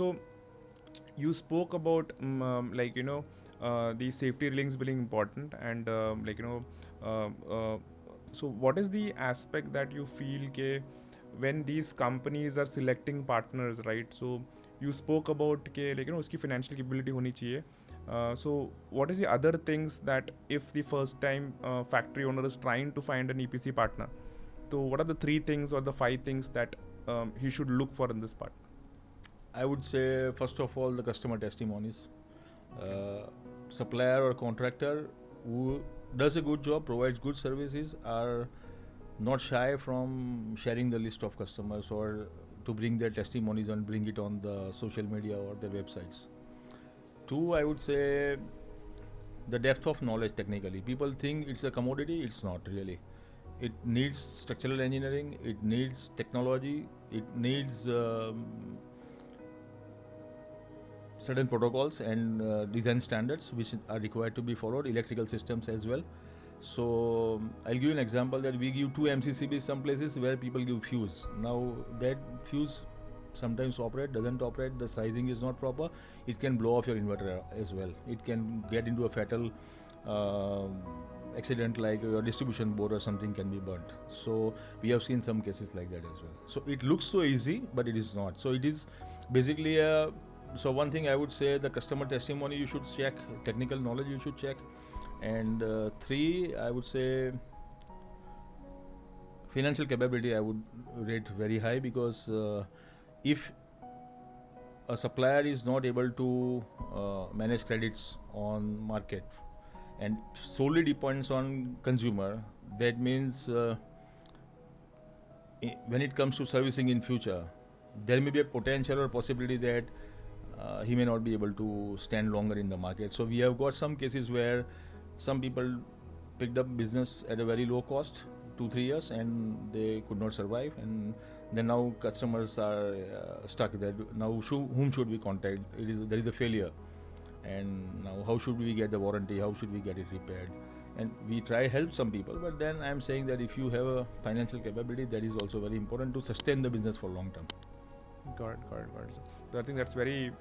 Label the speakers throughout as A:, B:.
A: So you spoke about the safety railings being important, and uh, uh, so what is the aspect that you feel ke when these companies are selecting partners, right? So you spoke about ke uski financial capability honi chahiye. So what is the other things that if the first time factory owner is trying to find an EPC partner, so what are the 3 things or the 5 things that he should look for in this partner?
B: I would say, first of all, the customer testimonies. Supplier or contractor who does a good job, provides good services, are not shy from sharing the list of customers or to bring their testimonies and bring it on the social media or their websites. Two, I would say, the depth of knowledge technically. People think it's a commodity, it's not really. It needs structural engineering, it needs technology, it needs certain protocols and design standards which are required to be followed, electrical systems as well. So I'll give you an example that we give 2 MCCBs some places where people give fuse. Now that fuse sometimes doesn't operate, the sizing is not proper, it can blow off your inverter as well. It can get into a fatal uh, accident, like your distribution board or something can be burnt. So we have seen some cases like that as well. So it looks so easy, but it is not. So it is basically a, so one thing I would say, the customer testimony you should check, technical knowledge you should check, and three, I would say, financial capability I would rate very high, because if a supplier is not able to manage credits on market and solely depends on consumer, that means when it comes to servicing in future, there may be a potential or possibility that he may not be able to stand longer in the market. So we have got some cases where some people picked up business at a very low cost, 2-3 years, and they could not survive, and then now customers are stuck there. Now whom should we contact? There is a failure, and now how should we get the warranty? How should we get it repaired? And we try help some people, but then I am saying that if you have a financial capability, that is also very important to sustain the business for long term.
A: Got it. So I think that's very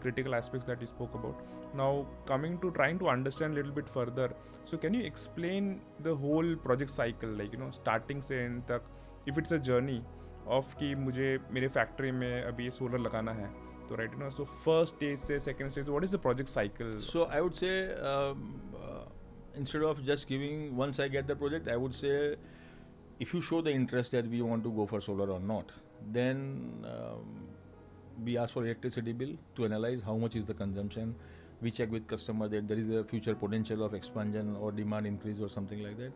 A: critical aspects that you spoke about. Now, coming to trying to understand a little bit further, so can you explain the whole project cycle, starting से end तक, if it's a journey of कि मुझे मेरे factory में अभी solar लगाना है, तो right, so first stage से second stage, what is the project cycle?
B: So I would say, instead of just giving once I get the project, I would say, if you show the interest that we want to go for solar or not, then we ask for electricity bill to analyze how much is the consumption. We check with customer that there is a future potential of expansion or demand increase or something like that.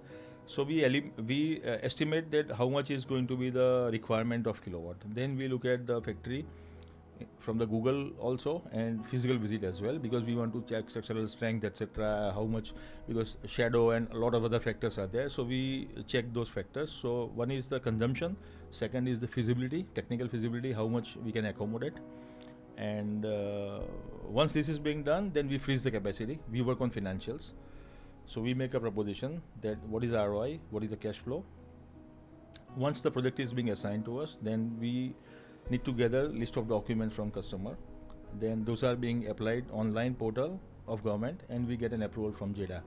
B: So we estimate that how much is going to be the requirement of kilowatt. Then we look at the factory from the Google also, and physical visit as well, because we want to check structural strength, etc. How much, because shadow and a lot of other factors are there. So we check those factors. So one is the consumption, second is the feasibility, technical feasibility, how much we can accommodate, and once this is being done, then we freeze the capacity. We work on financials. So we make a proposition that what is ROI, what is the cash flow. Once the project is being assigned to us, then we need to gather list of documents from customer. Then those are being applied online portal of government, and we get an approval from JEDA.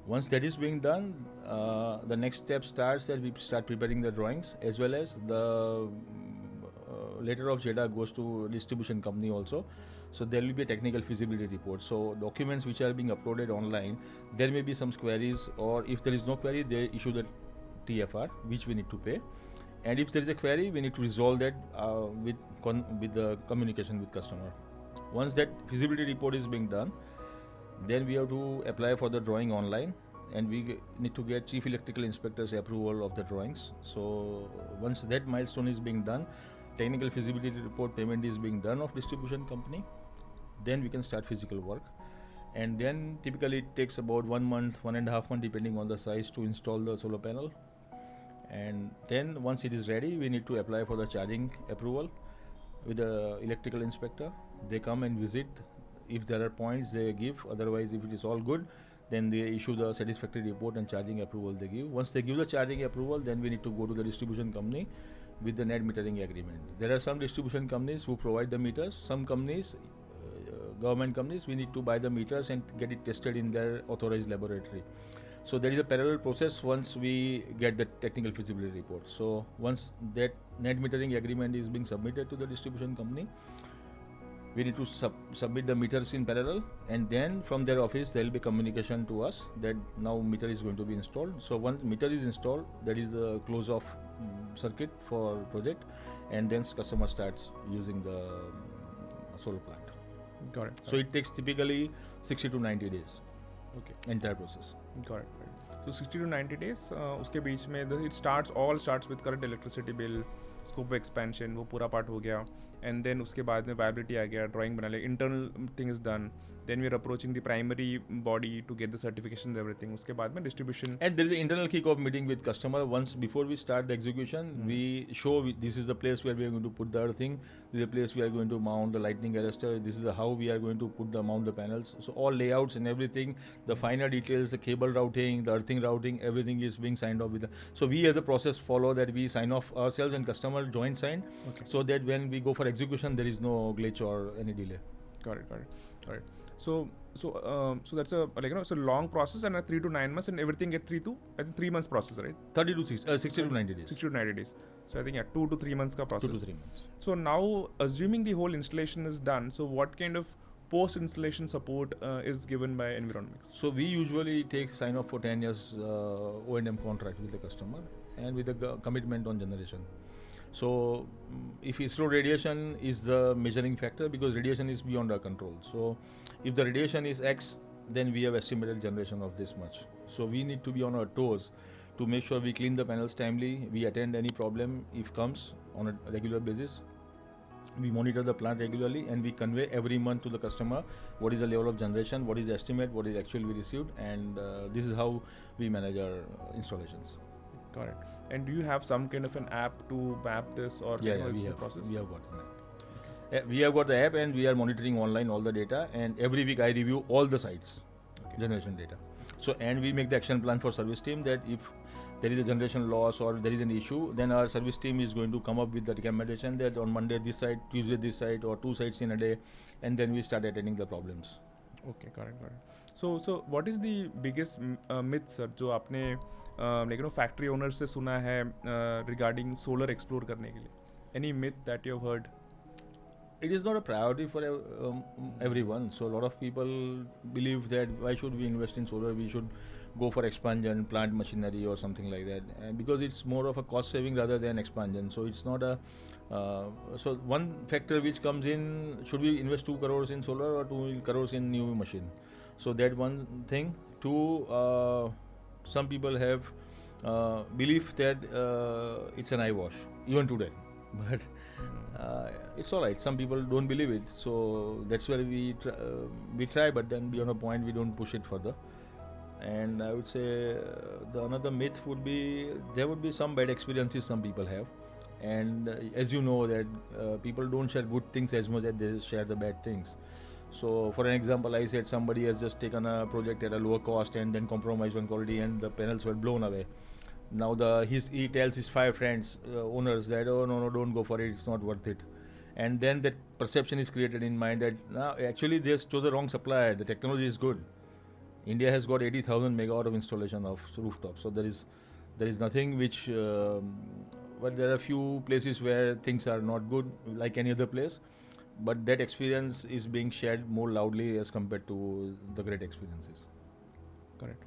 B: Once that is being done, the next step starts that we start preparing the drawings, as well as the letter of JEDA goes to distribution company also. So there will be a technical feasibility report. So documents which are being uploaded online, there may be some queries, or if there is no query, they issue the TFR which we need to pay. And if there is a query, we need to resolve that with the communication with customer. Once that feasibility report is being done, then we have to apply for the drawing online, and we need to get chief electrical inspector's approval of the drawings. So once that milestone is being done, technical feasibility report payment is being done of distribution company, then we can start physical work. And then typically it takes about 1 month, 1.5 months, depending on the size, to install the solar panel. And then once it is ready, we need to apply for the charging approval with the electrical inspector. They come and visit. If there are points, they give. Otherwise, if it is all good, then they issue the satisfactory report and charging approval they give. Once they give the charging approval, then we need to go to the distribution company with the net metering agreement. There are some distribution companies who provide the meters. Some companies, government companies, we need to buy the meters and get it tested in their authorized laboratory. So there is a parallel process once we get the technical feasibility report. So once that net metering agreement is being submitted to the distribution company, we need to submit the meters in parallel, and then from their office there will be communication to us that now meter is going to be installed. So once meter is installed, that is the close off circuit for project, and then customer starts using the solar plant.
A: Got it.
B: So it takes typically 60 to 90 days.
A: Okay.
B: Entire process.
A: Got it. So 60 to 90 days. उसके बीच में it starts with current electricity bill, scope of expansion, वो पूरा part हो गया, and then उसके बाद में viability आ गया, drawing बना लिया, internal thing is done. Then we are approaching the primary body to get the certification and everything. उसके बाद में distribution.
B: And there is an internal kick-off meeting with customer. Once before we start the execution, we show this is the place where we are going to put the earthing. This is the place we are going to mount the lightning arrestor. This is how we are going to mount the panels. So all layouts and everything, the finer details, the cable routing, the earthing routing, everything is being signed off with. So we as a process follow that we sign off ourselves and customer joint sign.
A: Okay.
B: So that when we go for execution, there is no glitch or any delay.
A: Got it. So that's a it's a long process, and a 3 to 9 months, and everything get 3 months process, right?
B: 60 to 90 days.
A: 60 to 90 days. So I think 2 to 3 months ka process.
B: 2 to 3 months.
A: So now, assuming the whole installation is done, so what kind of post-installation support is given by Environomics?
B: So we usually take sign off for 10 years O&M contract with the customer and with the commitment on generation. So if ISRO radiation is the measuring factor, because radiation is beyond our control. So if the radiation is X, then we have estimated generation of this much. So we need to be on our toes to make sure we clean the panels timely, we attend any problem if comes on a regular basis. We monitor the plant regularly, and we convey every month to the customer what is the level of generation, what is the estimate, what is actually we received, and this is how we manage our installations.
A: Got it. And do you have some kind of an app to map this, or
B: we have
A: process?
B: We have got an app. We have got the app, and we are monitoring online all the data, and every week I review all the sites generation data. So and we make the action plan for service team that if there is a generation loss or there is an issue, then our service team is going to come up with the recommendation that on Monday this site, Tuesday this site, or 2 sites in a day, and then we start attending the problems.
A: Okay, got it. So what is the biggest myth, sir, जो आपने factory owners से सुना है regarding solar explore करने के लिए? Any myth that you have heard?
B: It is not a priority for everyone. So a lot of people believe that why should we invest in solar? We should go for expansion, plant machinery or something like that, and because it's more of a cost saving rather than expansion. So it's not a so one factor which comes in, should we invest 2 crores in solar or 2 crores in new machine? So that one thing. Two, some people have belief that it's an eyewash even today, but it's all right. Some people don't believe it, so that's where we try, but then beyond a point we don't push it further. And I would say the another myth would be there would be some bad experiences some people have, and as you know that people don't share good things as much as they share the bad things. So for an example, I said somebody has just taken a project at a lower cost and then compromised on quality, and the panels were blown away. Now he tells his 5 friends owners that no, don't go for it, it's not worth it. And then that perception is created in mind that actually they chose the wrong supplier. The technology is good. India has got 80,000 megawatt of installation of rooftop. So there is nothing which but there are few places where things are not good like any other place. But that experience is being shared more loudly as compared to the great experiences.
A: Correct.